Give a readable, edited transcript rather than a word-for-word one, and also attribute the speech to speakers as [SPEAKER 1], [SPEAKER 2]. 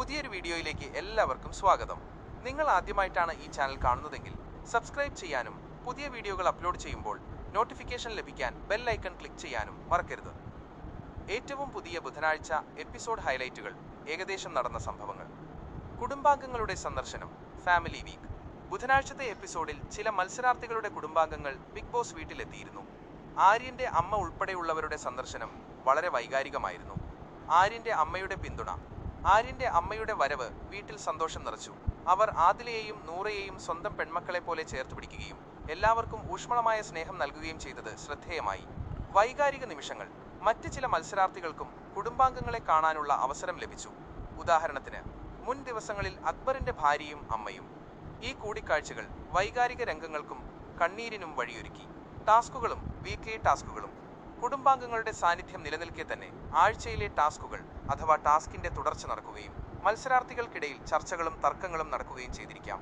[SPEAKER 1] പുതിയൊരു വീഡിയോയിലേക്ക് എല്ലാവർക്കും സ്വാഗതം. നിങ്ങൾ ആദ്യമായിട്ടാണ് ഈ ചാനൽ കാണുന്നതെങ്കിൽ സബ്സ്ക്രൈബ് ചെയ്യാനും പുതിയ വീഡിയോകൾ അപ്ലോഡ് ചെയ്യുമ്പോൾ നോട്ടിഫിക്കേഷൻ ലഭിക്കാൻ ബെൽ ഐക്കൺ ക്ലിക്ക് ചെയ്യാനും മറക്കരുത്. ഏറ്റവും പുതിയ ബുധനാഴ്ച എപ്പിസോഡ് ഹൈലൈറ്റുകൾ, ഏകദേശം നടന്ന സംഭവങ്ങൾ. കുടുംബാംഗങ്ങളുടെ സന്ദർശനം, ഫാമിലി വീക്ക്. ബുധനാഴ്ചത്തെ എപ്പിസോഡിൽ ചില മത്സരാർത്ഥികളുടെ കുടുംബാംഗങ്ങൾ ബിഗ് ബോസ് വീട്ടിലെത്തിയിരുന്നു. ആര്യന്റെ അമ്മ ഉൾപ്പെടെയുള്ളവരുടെ സന്ദർശനം വളരെ വൈകാരികമായിരുന്നു. ആര്യന്റെ അമ്മയുടെ പിന്തുണ, ആര്യന്റെ അമ്മയുടെ വരവ് വീട്ടിൽ സന്തോഷം നിറച്ചു. അവർ ആദിലയെയും നൂറയെയും സ്വന്തം പെൺമക്കളെ പോലെ ചേർത്ത് പിടിക്കുകയും എല്ലാവർക്കും ഊഷ്മളമായ സ്നേഹം നൽകുകയും ചെയ്തത് ശ്രദ്ധേയമായി. വൈകാരിക നിമിഷങ്ങൾ. മറ്റ് ചില മത്സരാർത്ഥികൾക്കും കുടുംബാംഗങ്ങളെ കാണാനുള്ള അവസരം ലഭിച്ചു. ഉദാഹരണത്തിന്, മുൻ ദിവസങ്ങളിൽ അക്ബറിന്റെ ഭാര്യയും അമ്മയും. ഈ കൂടിക്കാഴ്ചകൾ വൈകാരിക രംഗങ്ങൾക്കും കണ്ണീരിനും വഴിയൊരുക്കി. ടാസ്കുകളും വീക്ക്ലി ടാസ്കുകളും. കുടുംബാംഗങ്ങളുടെ സാന്നിധ്യം നിലനിൽക്കെ തന്നെ ആഴ്ചയിലെ ടാസ്കുകൾ അഥവാ ടാസ്കിന്റെ തുടർച്ച നടക്കുകയും മത്സരാർത്ഥികൾക്കിടയിൽ ചർച്ചകളും തർക്കങ്ങളും നടക്കുകയും ചെയ്തിരിക്കാം.